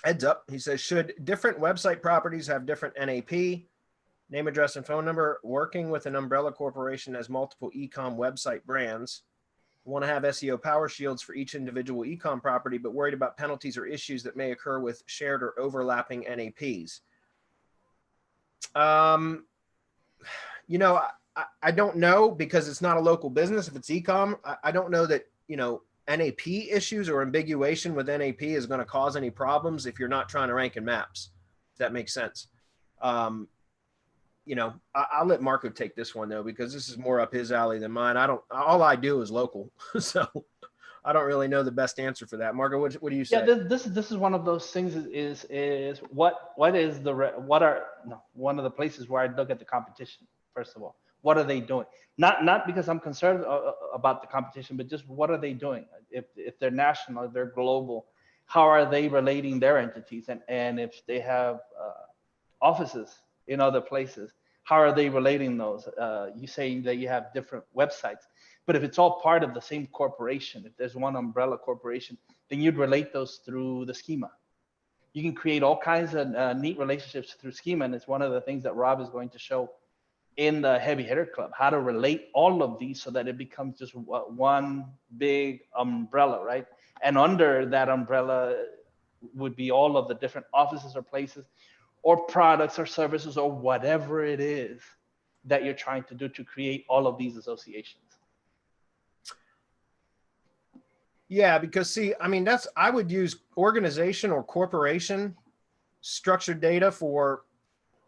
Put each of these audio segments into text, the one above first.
Heads up, he says, should different website properties have different NAP, name, address, and phone number? Working with an umbrella corporation as multiple e-com website brands. Want to have SEO power shields for each individual e-com property, but worried about penalties or issues that may occur with shared or overlapping NAPs. You know, I don't know, because it's not a local business. If it's e-com, I don't know that, you know, NAP issues or ambiguation with NAP is going to cause any problems if you're not trying to rank in maps, if that makes sense. You know, I'll let Marco take this one though, because this is more up his alley than mine. All I do is local. So I don't really know the best answer for that. Marco, what do you say? Yeah, this is one of those things. Is what is the what are no, one of the places where I look at the competition first of all. What are they doing? Not because I'm concerned about the competition, but just what are they doing? If they're national, if they're global, how are they relating their entities? And if they have offices in other places, how are they relating those? You say that you have different websites, but if it's all part of the same corporation, if there's one umbrella corporation, then you'd relate those through the schema. You can create all kinds of neat relationships through schema, and it's one of the things that Rob is going to show in the Heavy Hitter Club, how to relate all of these so that it becomes just one big umbrella, right? And under that umbrella would be all of the different offices or places or products or services or whatever it is that you're trying to do to create all of these associations. Yeah, because see, I mean, I would use organization or corporation structured data for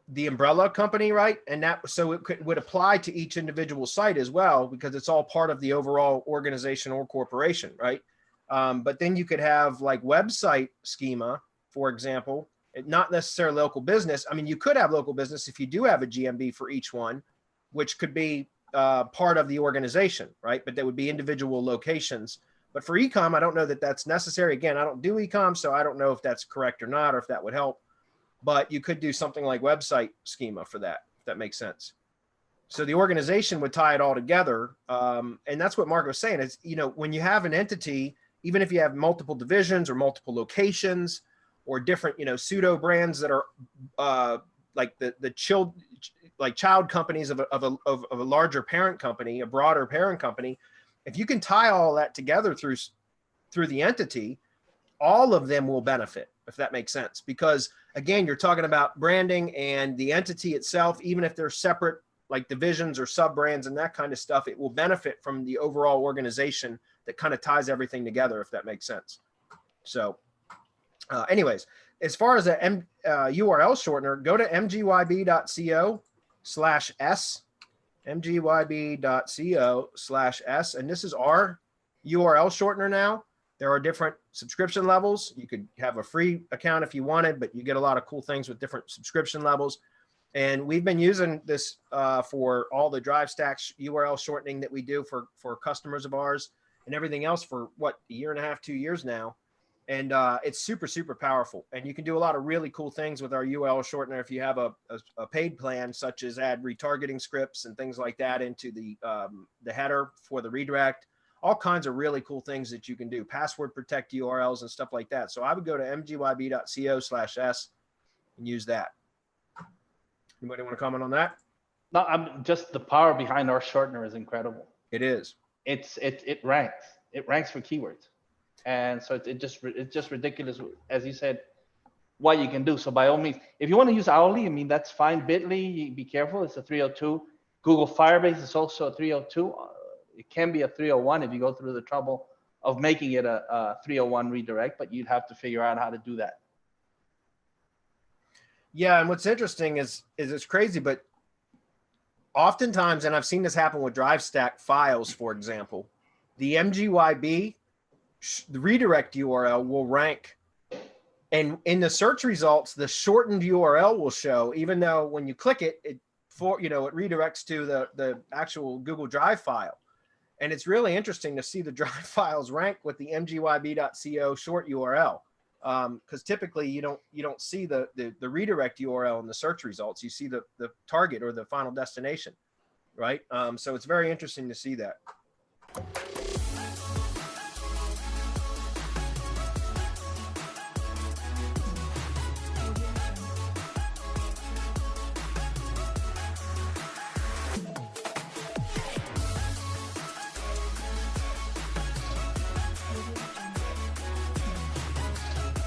the umbrella company, right? And that, so would apply to each individual site as well, because it's all part of the overall organization or corporation, right? But then you could have like website schema, for example, not necessarily local business. I mean, you could have local business if you do have a GMB for each one, which could be part of the organization, right? But that would be individual locations. But for e-com, I don't know that that's necessary. Again, I don't do e-com, so I don't know if that's correct or not, or if that would help. But you could do something like website schema for that, if that makes sense. So the organization would tie it all together. And that's what Marco's saying is, you know, when you have an entity, even if you have multiple divisions or multiple locations or different, you know, pseudo brands that are like the child companies of a larger parent company, a broader parent company, if you can tie all that together through the entity, all of them will benefit, if that makes sense. Because again, you're talking about branding and the entity itself, even if they're separate like divisions or sub brands and that kind of stuff, it will benefit from the overall organization that kind of ties everything together, if that makes sense. So anyways, as far as a URL shortener, go to mgyb.co/s, mgyb.co/s, and this is our URL shortener now. There are different subscription levels. You could have a free account if you wanted, but you get a lot of cool things with different subscription levels. And we've been using this for all the Drive Stacks URL shortening that we do for customers of ours and everything else for what, a year and a half, 2 years now. And it's super, super powerful. And you can do a lot of really cool things with our URL shortener if you have a paid plan, such as add retargeting scripts and things like that into the header for the redirect. All kinds of really cool things that you can do, password protect URLs and stuff like that. So I would go to mgyb.co/s and use that. Anybody want to comment on that? No, I'm just the power behind our shortener is incredible. It is. It ranks. It ranks for keywords, and so it's just ridiculous, as you said, what you can do. So by all means, if you want to use hourly, I mean that's fine. Bitly, be careful. It's a 302. Google Firebase is also a 302. It can be a 301 if you go through the trouble of making it a 301 redirect, but you'd have to figure out how to do that. Yeah, and what's interesting is it's crazy, but oftentimes, and I've seen this happen with Drive Stack files, for example, the MGYB, the redirect URL will rank, and in the search results, the shortened URL will show, even though when you click it, it redirects to the actual Google Drive file. And it's really interesting to see the Drive files rank with the mgyb.co short URL. Because typically you don't see the redirect URL in the search results. You see the target or the final destination, right? So it's very interesting to see that.